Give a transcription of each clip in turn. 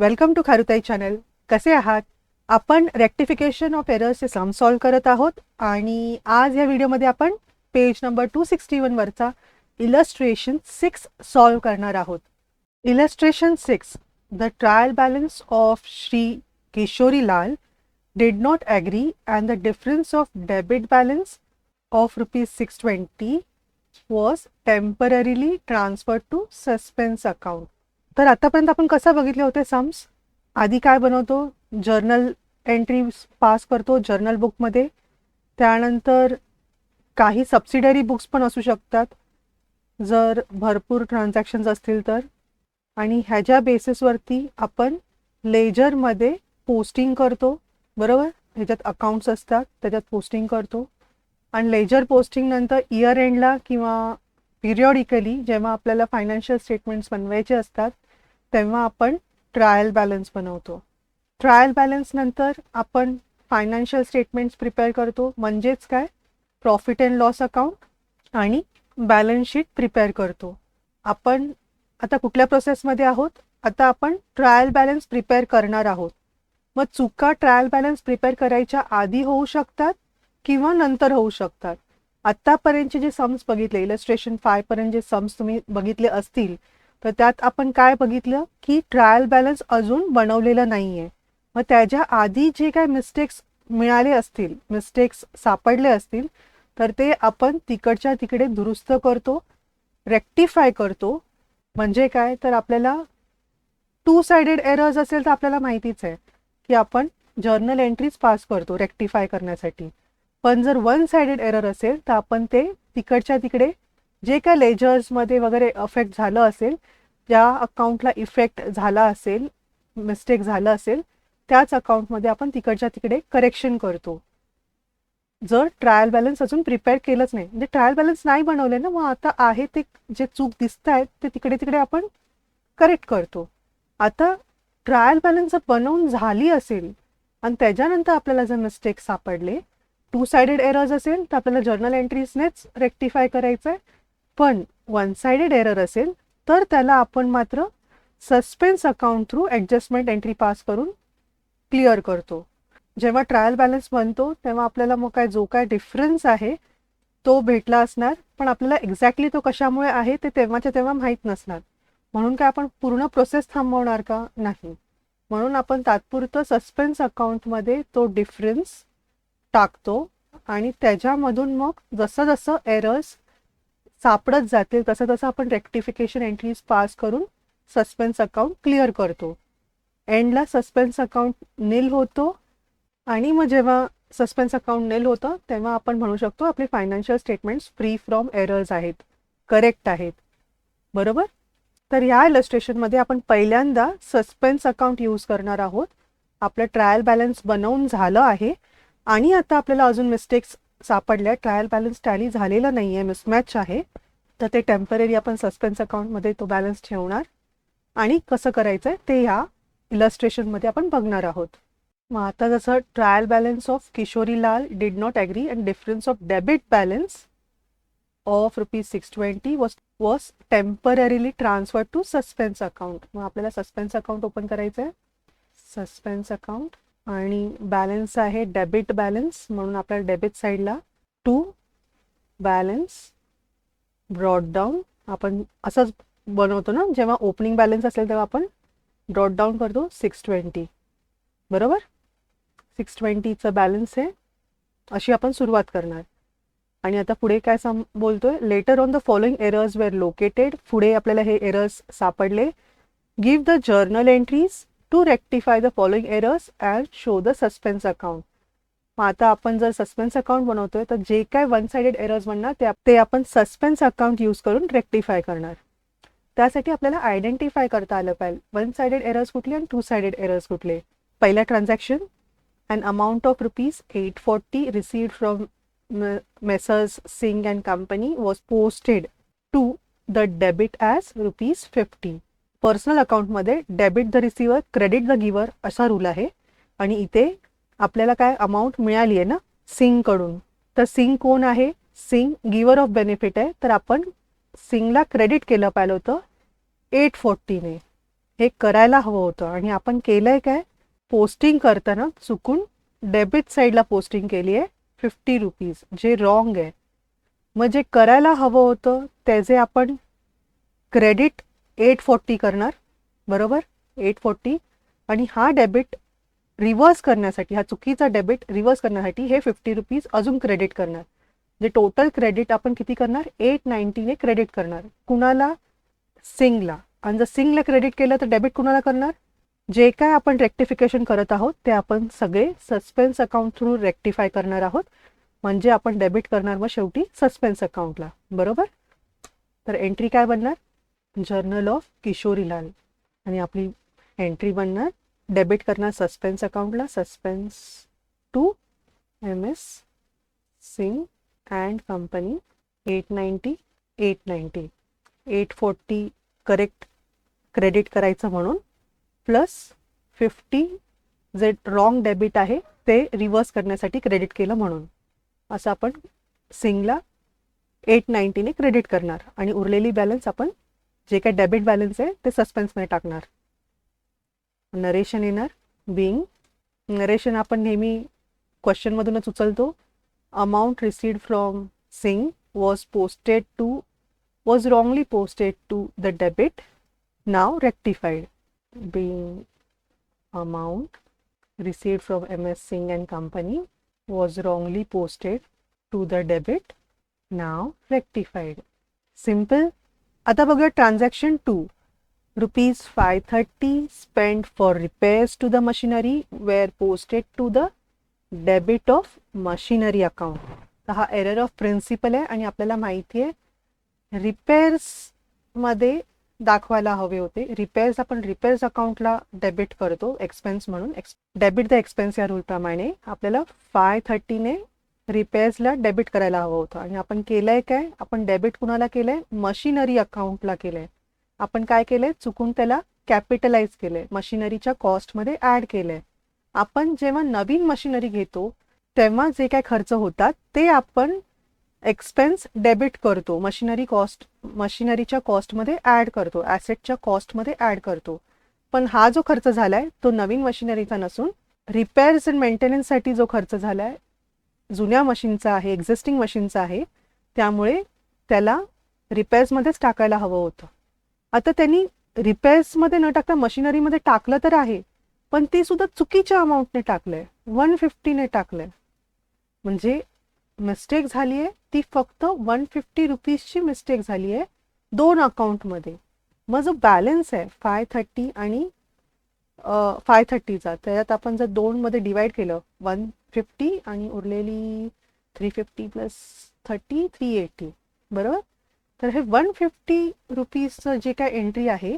Welcome to खारुताई channel. कसे आहात? आपण रेक्टिफिकेशन ऑफ एरर्सचे सम सॉल्व करत आहोत आणि आज या व्हिडिओमध्ये आपण पेज नंबर 261 वरचा इलस्ट्रेशन 6 सॉल्व करणार आहोत. Illustration 6. The trial balance of Shri Kishori Lal did not agree and the difference of debit balance of rupees 620 was temporarily transferred to suspense account. तर आतापर्यंत आपण कसं बघितले होते सम्स? आधी काय बनवतो? जर्नल एंट्री पास करतो जर्नल बुकमध्ये. त्यानंतर काही सबसिडरी बुक्स पण असू शकतात जर भरपूर ट्रान्झॅक्शन्स असतील तर. आणि ह्याच्या बेसिसवरती आपण लेजरमध्ये पोस्टिंग करतो. बरोबर, ह्याच्यात अकाउंट्स असतात त्याच्यात पोस्टिंग करतो. आणि लेजर पोस्टिंग नंतर इयर एंडला किंवा पिरियॉडिकली जेव्हा आपल्याला फायनान्शियल स्टेटमेंट्स बनवायचे असतात तेव्हा आपण ट्रायल बॅलन्स बनवतो. ट्रायल बॅलन्स नंतर आपण फायनान्शियल स्टेटमेंट्स प्रिपेअर करतो, म्हणजेच काय, प्रॉफिट अँड लॉस अकाउंट आणि बॅलन्स शीट प्रिपेअर करतो. आपण आता कुठल्या प्रोसेसमध्ये आहोत? आता आपण ट्रायल बॅलन्स प्रिपेअर करणार आहोत. मग चुका ट्रायल बॅलन्स प्रिपेअर करायच्या आधी होऊ शकतात किंवा नंतर होऊ शकतात. आत्तापर्यंतचे जे सम्स बघितले, इलस्ट्रेशन 5 पर्यंत जे सम्स तुम्ही बघितले असतील तर त्यात आपण काय बघितलं की ट्रायल बॅलन्स अजून बनवलेलं नाही आहे. मग त्याच्या आधी जे काय मिस्टेक्स मिळाले असतील, मिस्टेक्स सापडले असतील तर ते आपण तिकडच्या तिकडे दुरुस्त करतो, रेक्टिफाय करतो. म्हणजे काय, तर आपल्याला 2 साइडेड एरर्स असेल तर आपल्याला माहितीच आहे की आपण जर्नल एंट्रीज पास करतो रेक्टिफाय करण्यासाठी. पण जर 1 साइडेड एरर असेल तर आपण ते तिकडच्या तिकडे जे काय लेजर्समध्ये वगैरे अफेक्ट झालं असेल, ज्या अकाउंटला इफेक्ट झाला असेल, मिस्टेक झालं असेल, त्याच अकाउंटमध्ये आपण तिकडच्या तिकडे करेक्शन करतो. जर ट्रायल बॅलन्स अजून प्रिपेअर केलंच नाही, म्हणजे ट्रायल बॅलन्स नाही बनवले ना, मग आता आहे ते जे चूक दिसत आहेत ते तिकडे तिकडे आपण करेक्ट करतो. आता ट्रायल बॅलन्स जर बनवून झाली असेल आणि त्याच्यानंतर आपल्याला जर मिस्टेक सापडले, 2 साइडेड एरर्स असेल तर आपल्याला जर्नल एंट्रीजनेच रेक्टिफाय करायचं आहे. पण 1 साइडेड एरर असेल तर त्याला आपण मात्र suspense account through adjustment entry pass करून क्लिअर करतो. जेव्हा ट्रायल बॅलन्स बनतो तेव्हा आपल्याला मग काय जो काय डिफरन्स आहे तो भेटला असणार, पण आपल्याला एक्झॅक्टली तो कशामुळे आहे ते तेव्हाच्या तेव्हा माहीत नसणार. म्हणून काय आपण पूर्ण प्रोसेस थांबवणार का? नाही. म्हणून आपण तात्पुरतं सस्पेन्स अकाउंटमध्ये तो डिफरन्स टाकतो आणि त्याच्यामधून मग जसं जसं एरर्स सापडत जातील तसं तसं आपण रेक्टिफिकेशन एंट्रीज पास करून सस्पेन्स अकाउंट क्लिअर करतो. एंडला सस्पेन्स अकाउंट नील होतो आणि मग जेव्हा सस्पेन्स अकाउंट नील होतं तेव्हा आपण म्हणू शकतो आपले financial statements free from errors आहेत, करेक्ट आहेत. बरोबर. तर ह्या इलस्ट्रेशनमध्ये आपण पहिल्यांदा सस्पेन्स अकाउंट यूज करणार आहोत. आपलं ट्रायल बॅलन्स बनवून झालं आहे आणि आता आपल्याला अजून मिस्टेक्स सापडल्या, ट्रायल बॅलन्स टॅली झालेलं नाही आहे, मिसमॅच आहे, तर ते टेम्पररी आपण सस्पेन्स अकाउंटमध्ये तो बॅलन्स ठेवणार. आणि कसं करायचं आहे ते ह्या इलस्ट्रेशनमध्ये आपण बघणार आहोत. मग आता जसं trial balance of Kishori Lal did not agree and difference of debit balance of rupees 620 was temporarily transfer to suspense account. मग आपल्याला सस्पेन्स अकाउंट ओपन करायचं आहे, सस्पेन्स अकाउंट, आणि बॅलन्स आहे डेबिट बॅलन्स, म्हणून आपल्याला डेबिट साईडला टू बॅलन्स ब्रॉड डाऊन आपण असंच बनवतो ना, जेव्हा ओपनिंग बॅलन्स असेल तेव्हा आपण ब्रॉड डाऊन करतो 620. बरोबर, 620चं बॅलन्स आहे, अशी आपण सुरुवात करणार. आणि आता पुढे काय बोलतोय, later on the following errors were located. पुढे आपल्याला हे एरर्स सापडले. Give the journal entries to rectify the following errors and show the suspense account. मग आता आपण जर सस्पेन्स अकाउंट बनवतोय तर जे काय 1 साइडेड एरर्स बनणार ते आपण सस्पेन्स अकाउंट यूज करून रेक्टिफाय करणार. त्यासाठी आपल्याला आयडेंटिफाय करता आलं पाहिजे 1 साइडेड एरर्स कुठले आणि 2 साइडेड एरर्स कुठले. पहिला transaction, an amount of rupees 840 received from Messrs Singh and Company was posted to the debit as rupees 50. Personal अकाउंटमध्ये debit the receiver, credit the giver असा रूल आहे. आणि इथे आपल्याला काय अमाऊंट मिळाली आहे ना सिंगकडून, तर सिंग कोण आहे? सिंग गिव्हर ऑफ बेनिफिट आहे, तर आपण सिंगला क्रेडिट केलं पाहिलं होतं 840ने. हे करायला हवं होतं आणि आपण केलंय काय, पोस्टिंग करताना चुकून डेबिट साईडला पोस्टिंग केली आहे 50 रुपीज, जे रॉंग आहे. मग जे करायला हवं होतं त्याचे आपण क्रेडिट 840 करणार, बरोबर, 840. आणि हा डेबिट रिव्हर्स करण्यासाठी, हा चुकीचा डेबिट रिव्हर्स करण्यासाठी हे 50 रुपीज अजून क्रेडिट करणार. जे टोटल क्रेडिट आपण किती करणार, 890 ने क्रेडिट करणार. कुणाला, सिंगला. आणि जर सिंगला क्रेडिट केलं तर डेबिट कुणाला करणार, जे काय आपण रेक्टिफिकेशन करत आहोत ते आपण सगळे सस्पेन्स अकाउंट थ्रू रेक्टिफाय करणार आहोत. म्हणजे आपण डेबिट करणार मग शेवटी सस्पेन्स अकाउंटला, बरोबर. तर एंट्री काय बनणार, जर्नल ऑफ किशोरीलाल. आणि आपली एंट्री बनणार, डेबिट करणार सस्पेन्स अकाउंटला, suspense to MS Singh and company 890, 890, 840 correct credit करायचं म्हणून, प्लस 50 जे रॉंग डेबिट आहे ते रिव्हर्स करण्यासाठी क्रेडिट केलं म्हणून. असं आपण सिंगला 890 ने क्रेडिट करणार आणि उरलेली बॅलन्स आपण जे काही डेबिट बॅलन्स आहे ते सस्पेन्समध्ये टाकणार. नरेशन येणार, बिंग. नरेशन आपण नेहमी क्वेश्चनमधूनच उचलतो. Amount received from Singh was wrongly posted to the debit, now rectified. Being amount received from MS Singh and Company was wrongly posted to the debit, now rectified. Simple. आता बघूया transaction 2. ₹530 spent for repairs to the machinery were posted to the debit of machinery account. तर हा error of principal आहे आणि आपल्याला माहिती आहे repairs मध्ये दाखवायला हवे होते. रिपेअर्स आपण रिपेअर्स अकाउंटला डेबिट करतो एक्सपेन्स म्हणून. डेबिट द एक्सपेन्स या रूल प्रमाणे आपल्याला 530 ने रिपेअर्सला डेबिट करायला हवं होतं आणि आपण केलंय काय, आपण डेबिट कुणाला केलंय, मशिनरी अकाउंटला केलंय. आपण काय केलंय, चुकून त्याला कॅपिटलाइज केलंय, मशिनरीच्या कॉस्टमध्ये ऍड केलंय. आपण जेव्हा नवीन मशिनरी घेतो तेव्हा जे काय खर्च होतात ते आपण एक्सपेन्स डेबिट करतो, मशिनरीच्या कॉस्टमध्ये ऍड करतो, ॲसेटच्या कॉस्टमध्ये ऍड करतो. पण हा जो खर्च झालाय तो नवीन मशिनरीचा नसून रिपेअर्स अँड मेंटेनन्ससाठी जो खर्च झालाय जुन्या मशीनचा आहे, एक्झिस्टिंग मशीनचा आहे, त्यामुळे त्याला रिपेअर्समध्येच टाकायला हवं होतं. आता त्यांनी रिपेअर्समध्ये न टाकता मशिनरीमध्ये टाकलं तर आहे, पण ते सुद्धा चुकीच्या अमाऊंटने टाकलंय, 150 ने टाकलंय. म्हणजे मिस्टेक झाली आहे ती फक्त 150 रुपीजची मिस्टेक झाली आहे दोन अकाउंटमध्ये. मग जो बॅलन्स आहे 530 आणि 530चा, त्याच्यात आपण जर 2 मध्ये डिवाइड केलं 150 आणि उरलेली 350 प्लस 30 380, बरोबर. तर हे 150 रुपीजचं जे काय एंट्री आहे,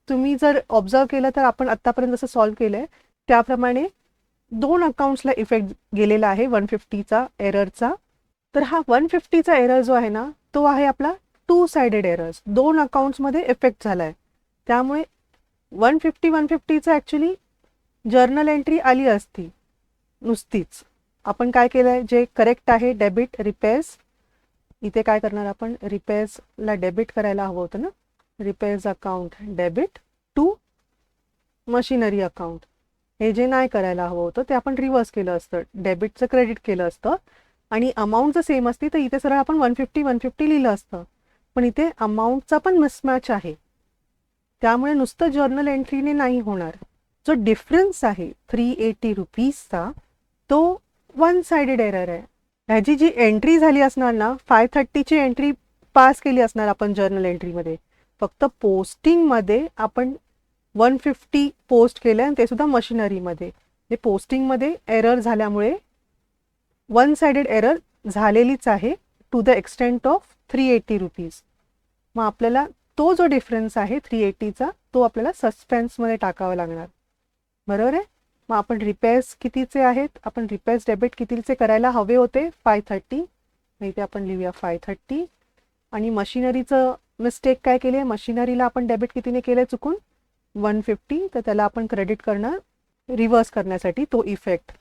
तुम्ही जर ऑब्झर्व केलं तर आपण आत्तापर्यंत जसं सॉल्व्ह केलंय त्याप्रमाणे दोन अकाउंट्सला इफेक्ट गेलेला आहे 150चा एररचा. तर हा 150चा एरर जो आहे ना तो आहे आपला 2 साइडेड एरर्स, दोन अकाउंट्समध्ये इफेक्ट झालाय. त्यामुळे 150चा ॲक्च्युली जर्नल एंट्री आली असती नुसतीच. आपण काय केलंय, जे करेक्ट आहे डेबिट रिपेअर्स, इथे काय करणार आपण, रिपेअर्सला डेबिट करायला हवं होतं ना, repairs account debit to machinery account. हे जे नाही करायला हवं होतं ते आपण रिव्हर्स केलं असतं, डेबिटचं क्रेडिट केलं असतं आणि अमाऊंट जर सेम असती तर इथे सरळ आपण 150 लिहिलं असतं. पण इथे अमाऊंटचा पण मिसमॅच आहे, त्यामुळे नुसतं जर्नल एंट्रीने नाही होणार. जो डिफरन्स आहे 380 रुपीजचा तो 1 साइडेड एरर आहे. ह्याची जी एंट्री झाली असणार ना, 530ची एंट्री पास केली असणार आपण जर्नल एंट्रीमध्ये, फक्त पोस्टिंगमध्ये आपण 150 पोस्ट केलं आणि ते सुद्धा मशिनरीमध्ये. ते पोस्टिंगमध्ये एरर झाल्यामुळे 1 साइडेड एरर झालेलीच आहे to the extent of 380 rupees. मग आपल्याला तो जो डिफरन्स आहे 380चा तो आपल्याला सस्पेन्समध्ये टाकावा लागणार, बरोबर आहे. मग आपण रिपेअर्स कितीचे आहेत, आपण रिपेअर्स डेबिट कितीचे करायला हवे होते 530, इथे आपण लिहूया 530. आणि मशिनरीचं मिस्टेक काय केली आहे, मशिनरीला आपण डेबिट कितीने केलं आहे चुकून 150, तर त्याला आपण क्रेडिट करणार रिव्हर्स करण्यासाठी तो इफेक्ट.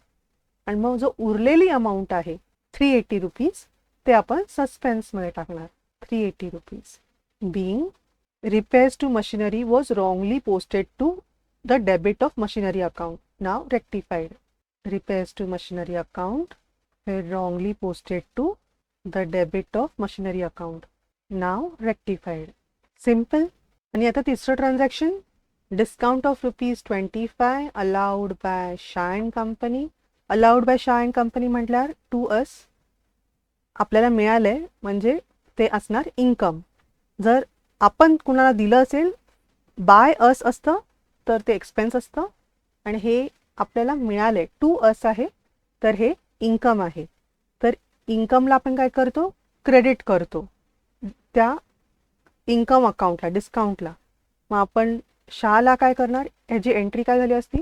आणि मग जो उरलेली अमाऊंट आहे 380 रुपीज ते आपण सस्पेन्समध्ये टाकणार 380 rupees. Being repairs to machinery was wrongly posted to the debit of machinery account, now rectified. Repairs to machinery account were wrongly posted to the debit of machinery account, now rectified. Simple. आणि आता तिसरं transaction, discount of ₹25 allowed by Shah and company. Allowed by Shah and company म्हटल्यावर to us आपल्याला मिळालंय म्हणजे ते असणार income. जर आपण कुणाला दिलं असेल बाय अस असतं तर ते एक्सपेन्स असतं आणि हे आपल्याला मिळाले टू अस आहे तर हे इन्कम आहे. तर इन्कमला आपण काय करतो, क्रेडिट करतो त्या इन्कम अकाउंटला, डिस्काउंटला. मग आपण शाला काय करणार, ह्याची एंट्री काय झाली असती,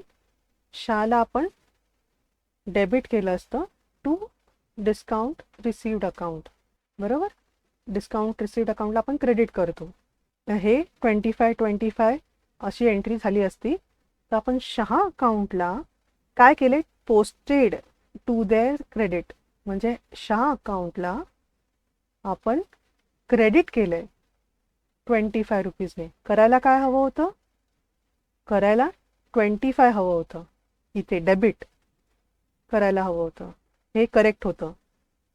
शाला आपण डेबिट केलं असतं टू डिस्काउंट रिसिव्ड अकाउंट, बरोबर. डिस्काउंट रिसिव्ड अकाउंटला आपण क्रेडिट करतो. हे 25 अशी एंट्री झाली असती तर आपण शहा अकाउंटला काय केले, पोस्टेड टू देअर क्रेडिट, म्हणजे शहा अकाउंटला आपण क्रेडिट केलंय ₹25. करायला काय हवं होतं, करायला 25 हवं होतं, इथे डेबिट करायला हवं होतं, हे करेक्ट होतं.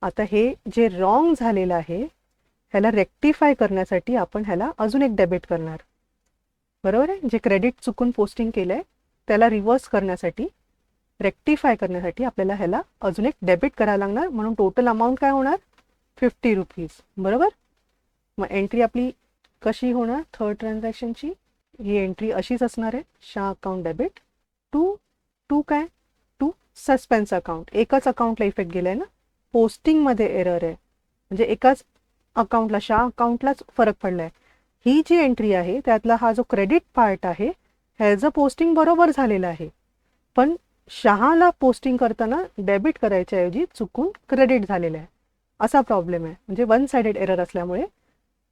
आता हे जे रॉंग झालेलं आहे ह्याला रेक्टिफाय करण्यासाठी आपण ह्याला अजून एक डेबिट करणार, बरोबर आहे. जे क्रेडिट चुकून पोस्टिंग केलं आहे त्याला रिव्हर्स करण्यासाठी, रेक्टिफाय करण्यासाठी आपल्याला ह्याला अजून एक डेबिट करायला लागणार. म्हणून टोटल अमाऊंट काय होणार, ₹50, बरोबर. मग एंट्री आपली कशी होणार, थर्ड ट्रान्झॅक्शनची ही एंट्री अशीच असणार आहे, शाह अकाउंट डेबिट टू काय, टू सस्पेन्स अकाउंट. एकच अकाउंटला इफेक्ट गेलाय ना, पोस्टिंगमध्ये एरर आहे म्हणजे एकाच अकाउंटला, शाह अकाउंटलाच फरक पडलाय. ही जी एंट्री आहे त्यातला हा जो क्रेडिट पार्ट आहे ह्याचं पोस्टिंग बरोबर झालेलं आहे, पण शहाला पोस्टिंग करताना डेबिट करायच्याऐवजी चुकून क्रेडिट झालेलं आहे, असा प्रॉब्लेम आहे. म्हणजे वन साइडेड एरर असल्यामुळे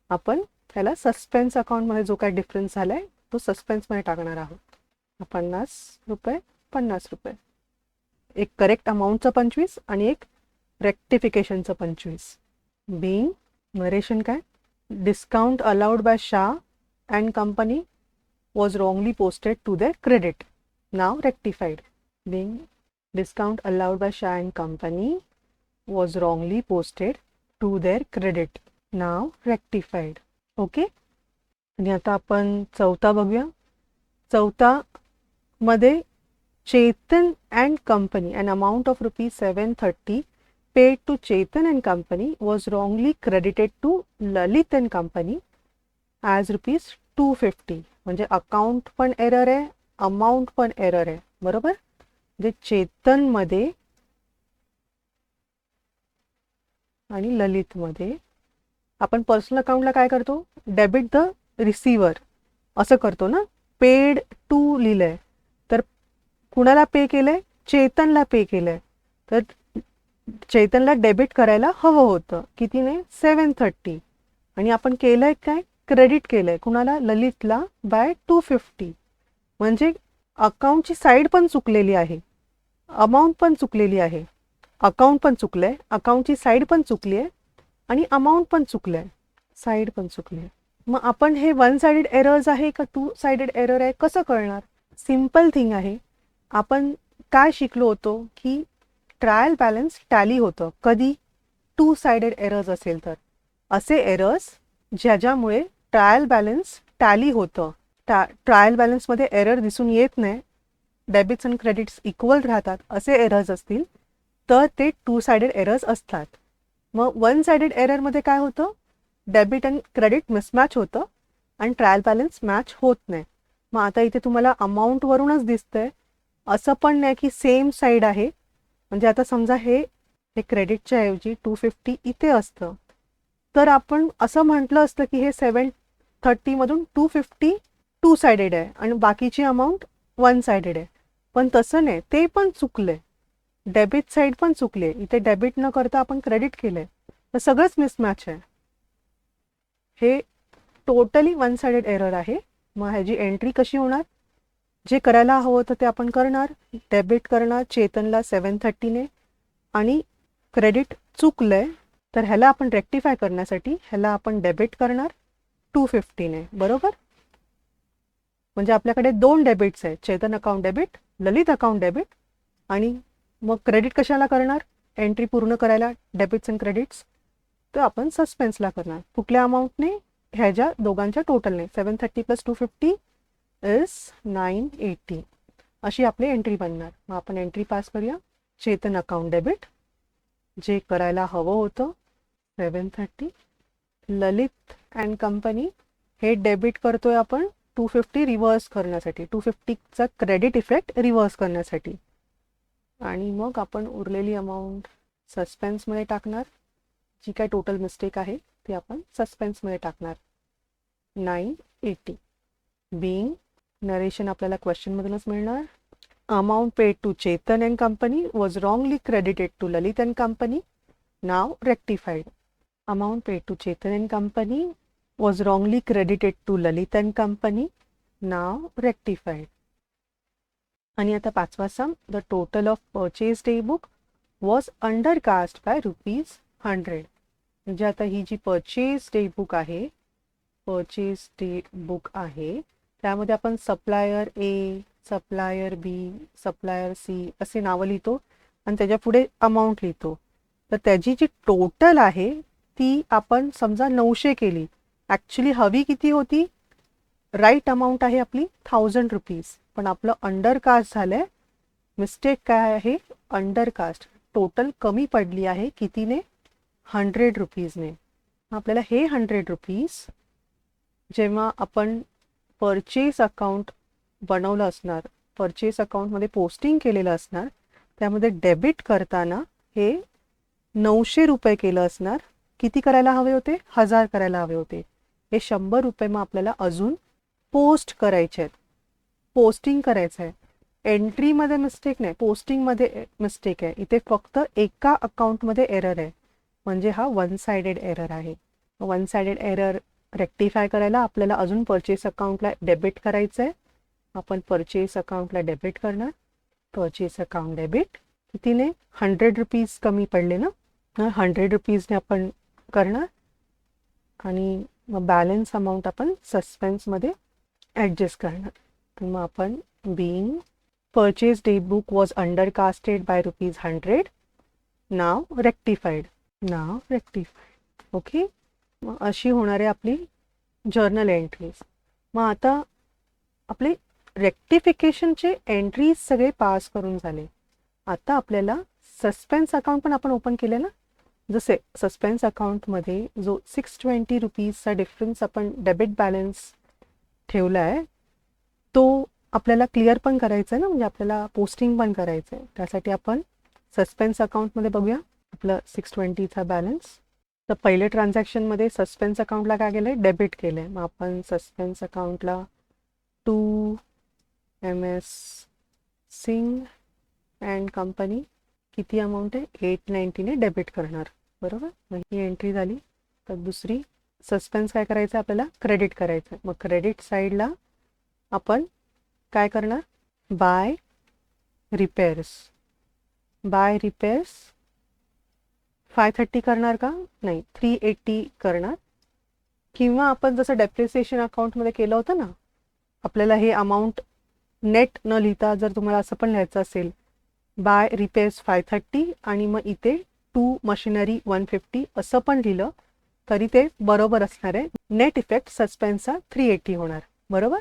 आपण त्याला सस्पेन्स अकाउंटमध्ये जो काही डिफरन्स झाला आहे तो सस्पेन्समध्ये टाकणार आहोत. ₹50, ₹50. एक करेक्ट अमाऊंटचं 25 आणि एक रेक्टिफिकेशनचं 25. बीइंग नरेशन काय, discount allowed by Shah and company was wrongly posted to their credit, now rectified. Being discount allowed by Shah and company was wrongly posted to their credit, now rectified. Okay. आणि आता आपण चौथा बघूया. चौथा मध्ये Chetan and company an amount of ₹730 paid to Chetan and Company was wrongly credited to Lalit and Company as ₹250. म्हणजे account पण error आहे, अमाऊंट पण एरर आहे, बरोबर. म्हणजे चेतन मध्ये आणि ललित मध्ये आपण पर्सनल अकाउंटला काय करतो, डेबिट द रिसिव्हर असं करतो ना. पेड टू लिहिलंय तर कुणाला पे केलंय, चेतनला पे केलंय, तर चैतनला डेबिट करायला हवं होतं कितीने, 730, आणि आपण केलंय काय, क्रेडिट केलंय कुणाला, ललितला बाय 250. म्हणजे अकाउंटची साईड पण चुकलेली आहे, अमाऊंट पण चुकलेली आहे, अकाउंट पण चुकलंय, अकाउंटची साईड पण चुकली आहे आणि अमाऊंट पण चुकलंय, साईड पण चुकली आहे. मग आपण हे वन साइडेड एरर्स आहे का टू साइडेड एरर आहे कसं कळणार, सिम्पल थिंग आहे. आपण काय शिकलो होतो की ट्रायल बॅलन्स टॅली होतं कधी, टू साइडेड एरर्स असेल तर. असे एरर्स ज्याच्यामुळे ट्रायल बॅलन्स टॅली होतं, ट्रायल बॅलन्समध्ये एरर दिसून येत नाही, डेबिट्स आणि क्रेडिट्स इक्वल राहतात, असे एरर्स असतील तर ते टू साइडेड एरर्स असतात. मग वन साइडेड एररमध्ये काय होतं, डेबिट आणि क्रेडिट मिसमॅच होतं आणि ट्रायल बॅलन्स मॅच होत नाही. मग आता इथे तुम्हाला अमाऊंटवरूनच दिसतंय, असं पण नाही की सेम साईड आहे. म्हणजे आता समजा हे क्रेडिटच्या ऐवजी 250 इथे असतं तर आपण असं म्हटलं असतं की हे 730 मधून 250 टू साइडेड आहे आणि बाकीची अमाऊंट वन साइडेड आहे. पण तसं नाही, ते पण चुकलंय, डेबिट साईड पण चुकले, इथे डेबिट न करता आपण क्रेडिट केलंय, तर सगळंच मिसमॅच आहे. हे टोटली वन साइडेड एरर आहे. मग ह्याची एंट्री कशी होणार, जे करायला हवं होतं ते आपण करणार, डेबिट करणार चेतनला 730ने आणि क्रेडिट चुकलंय तर ह्याला आपण रेक्टिफाय करण्यासाठी ह्याला आपण डेबिट करणार 250 बरोबर. म्हणजे आपल्याकडे 2 डेबिट्स आहेत, चेतन अकाउंट डेबिट, ललित अकाउंट डेबिट. आणि मग क्रेडिट कशाला करणार, एंट्री पूर्ण करायला डेबिट्स अँड क्रेडिट्स, तर आपण सस्पेन्सला करणार. कुठल्या अमाऊंटने, ह्याच्या दोघांच्या टोटलने. 730 + 250 इज 980. अशी आपली एंट्री बनणार. मग आपण एंट्री पास करूया. चेतन अकाउंट डेबिट जे करायला हवं होतं 730, ललित अँड कंपनी हे डेबिट करतोय आपण 250 रिव्हर्स करण्यासाठी, 250चा क्रेडिट इफेक्ट रिव्हर्स करण्यासाठी. आणि मग आपण उरलेली अमाऊंट सस्पेन्समध्ये टाकणार. जी काय टोटल मिस्टेक आहे ती आपण सस्पेन्समध्ये टाकणार. 980 बीइंग नरेशन आपल्याला क्वेश्चनमधूनच मिळणार. Amount paid to Chetan and company was wrongly credited to Lalit and company, नाव rectified. Amount paid to Chetan and company was wrongly credited to Lalit and company, नाव रेक्टिफाईड. आणि आता पाचवा sum, the total of purchase day book was undercast by ₹100. म्हणजे आता ही जी purchase day book आहे, परचेज डे बुक आहे त्यामध्ये आपण supplier A, supplier B, supplier C असे नावं लिहितो आणि त्याच्या पुढे अमाऊंट लिहितो. तर त्याची जी टोटल आहे ती आपण समजा 900 केली. ॲक्च्युली हवी किती होती, राईट अमाऊंट आहे आपली ₹1000, पण आपलं अंडरकास्ट झालंय. मिस्टेक काय आहे, अंडरकास्ट. टोटल कमी पडली आहे कितीने, ₹100ने. आपल्याला हे ₹100 जेव्हा आपण परचेस अकाउंट बनवलं असणार, परचेस अकाउंटमध्ये पोस्टिंग केलेलं असणार, त्यामध्ये डेबिट करताना हे ₹900 केलं असणार. किती करायला हवे होते, 1000 करायला हवे होते. हे ₹100 मग आपल्याला अजून पोस्ट करायचे आहेत, पोस्टिंग करायचं आहे. एंट्रीमध्ये मिस्टेक नाही, पोस्टिंगमध्ये मिस्टेक आहे. इथे फक्त एका अकाउंटमध्ये एरर आहे, म्हणजे हा 1 साइडेड एरर आहे. 1 साइडेड एरर रेक्टिफाय करायला आपल्याला अजून परचेस अकाउंटला डेबिट करायचं आहे. आपण परचेस अकाउंटला डेबिट करणार. परचेस अकाउंट डेबिट कितीने, ₹100 कमी पडले ना, ₹100ने आपण करणार. आणि मग बॅलन्स अमाऊंट आपण सस्पेन्समध्ये ॲडजस्ट करणार. मग आपण being purchase day book was undercasted by ₹100, नाव रेक्टिफाईड, नाव रेक्टिफाईड. ओके. मग अशी होणार आहे आपली जर्नल एंट्रीज. मग आता आपले रेक्टिफिकेशनचे एंट्रीज सगळे पास करून झाले. आता आपल्याला सस्पेन्स अकाउंट पण आपण ओपन केले ना. जसे सस्पेन्स अकाउंटमध्ये जो ₹620चा डिफरन्स आपण डेबिट बॅलन्स ठेवला आहे तो आपल्याला क्लिअर पण करायचा आहे ना, म्हणजे आपल्याला पोस्टिंग पण करायचं आहे. त्यासाठी आपण सस्पेन्स अकाउंटमध्ये बघूया आपलं 620चा बॅलन्स. तर पहिले ट्रान्झॅक्शनमध्ये सस्पेन्स अकाउंटला काय केलं आहे, डेबिट केलं आहे. मग आपण सस्पेन्स अकाउंटला 2 MS सिंग अँड कंपनी किती अमाऊंट आहे, 890ने डेबिट करणार. बरोबर. मग ही एंट्री झाली. तर दुसरी सस्पेन्स काय करायचं, आपल्याला क्रेडिट करायचं. मग क्रेडिट साईडला आपण काय करणार, बाय रिपेअर्स. बाय रिपेअर्स 530 करणार का, नाही 380 करणार. किंवा आपण जसं डेप्रिसिएशन अकाउंटमध्ये केलं होतं ना, आपल्याला हे अमाऊंट नेट न लिहिता जर तुम्हाला असं पण लिहायचं असेल, बाय रिपेअर्स 530 आणि मग इथे 2 मशिनरी 150 असं पण लिहिलं तरी ते बरोबर असणार आहे. नेट इफेक्ट सस्पेन्सचा 380 होणार. बरोबर.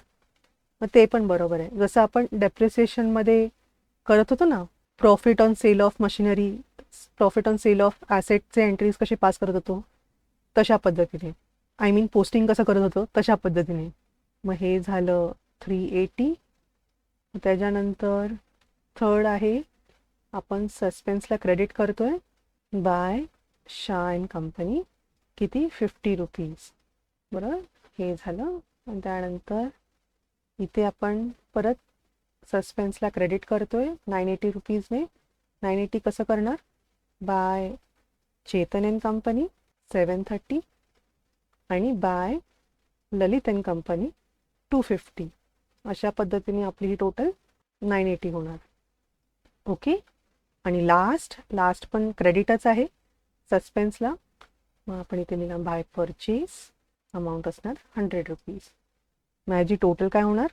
मग ते पण बरोबर आहे. जसं आपण डेप्रिसिएशनमध्ये करत होतो ना, profit on sale of machinery, profit on sale of ॲसेटचे एंट्रीज कसे पास करत होतो तशा पद्धतीने, आय मीन पोस्टिंग कसं करत होतो तशा पद्धतीने. मग हे झालं 380. त्याच्यानंतर थर्ड आहे, आपण सस्पेन्सला क्रेडिट करतोय बाय शाह अँड कंपनी किती, ₹50. बरोबर. हे झालं. आणि त्यानंतर इथे आपण परत सस्पेन्सला क्रेडिट करतोय ₹980ने. 980 कसं करणार, बाय चेतन अँड कंपनी 730 आणि बाय ललित अँड कंपनी 250. अशा पद्धतीने आपली ही टोटल 980 होणार. ओके. आणि लास्ट पण क्रेडिटच आहे सस्पेन्सला. मग आपण इथे लिहिला बाय परचेस अमाऊंट असणार 100 रुपीज. माझी टोटल काय होणार,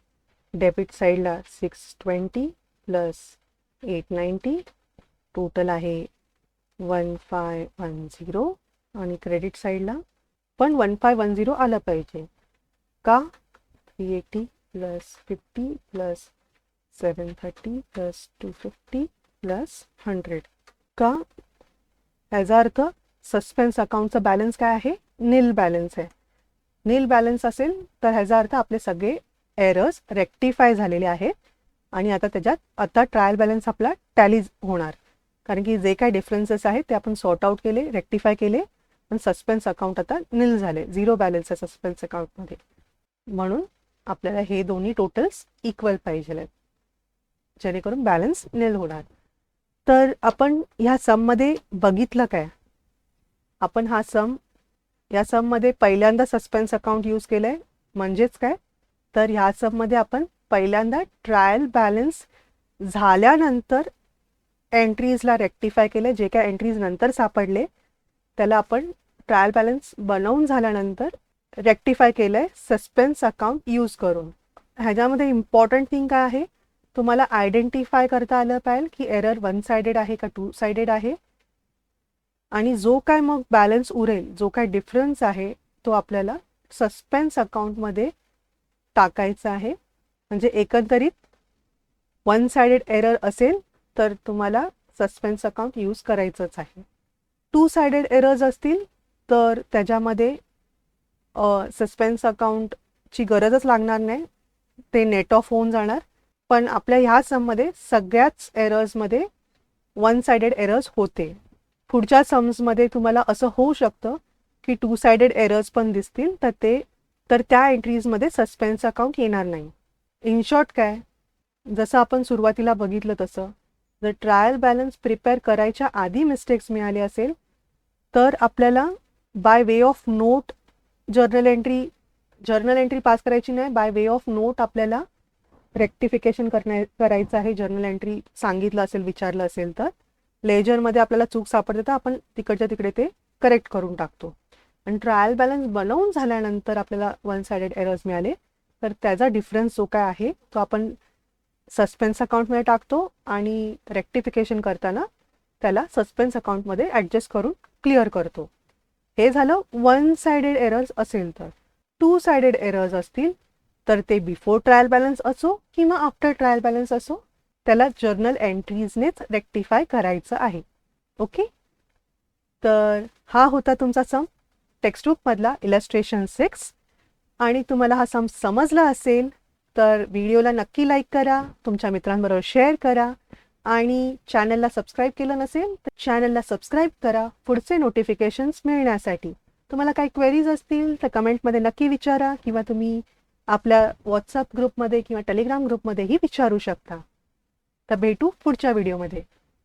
डेबिट साईडला 620 प्लस 890, टोटल आहे 1510 आणि क्रेडिट साईडला पण 1510 आलं पाहिजे का, 380 प्लस 50 प्लस 730 प्लस 250 प्लस 100 का, याचा अर्थ सस्पेन्स अकाउंटचा बॅलन्स काय आहे, नील बॅलन्स आहे. नील बॅलन्स असेल तर ह्याचा अर्थ आपले सगळे एरर्स रेक्टिफाय झालेले आहेत आणि आता ट्रायल बॅलन्स आपला टॅली होणार, कारण की जे काही डिफरन्सेस आहेत ते आपण सॉर्ट आउट केले, रेक्टिफाय केले, पण सस्पेन्स अकाउंट आता नील झाले, 0 बॅलन्स आहे सस्पेन्स अकाउंटमध्ये. म्हणून आपल्याला हे दोन्ही टोटल्स इक्वल पाहिजे आहेत जेणेकरून बॅलन्स नील होणार. तर आपण ह्या सममध्ये बघितलं काय, आपण या सममध्ये पहिल्यांदा सस्पेन्स अकाउंट यूज केलं आहे, म्हणजेच काय, तर ह्या सममध्ये आपण पहिल्यांदा ट्रायल बॅलन्स झाल्यानंतर एंट्रीजला रेक्टिफाय केले. जे काय एंट्रीज नंतर सापडले त्याला आपण ट्रायल बॅलन्स बनवून झाल्यानंतर रेक्टिफाय केलं आहे सस्पेन्स अकाउंट यूज करून. ह्याच्यामध्ये इम्पॉर्टंट थिंग काय आहे, तुम्हाला आयडेंटिफाय करता आलं पाहिजे की एरर 1 साइडेड आहे का 2 साइडेड आहे, आणि जो काय मग बॅलन्स उरेल, जो काय डिफरन्स आहे तो आपल्याला सस्पेन्स अकाउंटमध्ये टाकायचा आहे. म्हणजे एकंदरीत 1 साइडेड एरर असेल तर तुम्हाला सस्पेन्स अकाउंट यूज करायचंच आहे. 2 साइडेड एरर्स असतील तर त्याच्यामध्ये सस्पेन्स अकाउंटची गरजच लागणार नाही, ते नेट ऑफ होऊन जाणार. पण आपल्या ह्या सममध्ये सगळ्याच एरर्समध्ये 1 साइडेड एरर्स होते. पुढच्या सम्समध्ये तुम्हाला असं होऊ शकतं की 2 साइडेड एरर्स पण दिसतील, तर त्या एंट्रीजमध्ये सस्पेन्स अकाउंट येणार नाही. इन शॉर्ट काय, जसं आपण सुरुवातीला बघितलं तसं जर ट्रायल बॅलन्स प्रिपेअर करायच्या आधी मिस्टेक्स मिळाले असेल तर आपल्याला by way of note journal entry pass करायची नाही, बाय वे ऑफ नोट आपल्याला रेक्टिफिकेशन करायचं आहे. जर्नल एंट्री सांगितलं असेल, विचारलं असेल तर लेजरमध्ये आपल्याला चूक सापडते तर आपण तिकडच्या तिकडे ते करेक्ट करून टाकतो. आणि ट्रायल बॅलन्स बनवून झाल्यानंतर आपल्याला 1 साइडेड एरर्स मिळाले तर त्याचा डिफरन्स जो काय आहे तो आपण सस्पेन्स अकाउंटमध्ये टाकतो आणि रेक्टिफिकेशन करताना त्याला सस्पेन्स अकाउंटमध्ये ॲडजस्ट करून क्लिअर करतो. हे झालं 1 साइडेड एरर्स असेल. तर 2 साइडेड एरर्स असतील तर ते बिफोर ट्रायल बॅलन्स असो किंवा आफ्टर ट्रायल बॅलन्स असो त्याला जर्नल एंट्रीजनेच रेक्टिफाय करायचं आहे. ओके, तर हा होता तुमचा सम टेक्स्टबुकमधला इलस्ट्रेशन 6. आणि तुम्हाला हा सम समजला असेल तर व्हिडिओला नक्की लाईक करा, तुमच्या मित्रांबरोबर शेअर करा आणि चॅनलला सबस्क्राईब केलं नसेल तर चॅनलला सबस्क्राईब करा पुढचे नोटिफिकेशन्स मिळण्यासाठी. तुम्हाला काही क्वेरीज असतील तर कमेंटमध्ये नक्की विचारा किंवा तुम्ही आपल्या व्हॉट्सअप ग्रुपमध्ये किंवा टेलिग्राम ग्रुपमध्येही विचारू शकता. तर भेटू पुढच्या व्हिडिओमध्ये.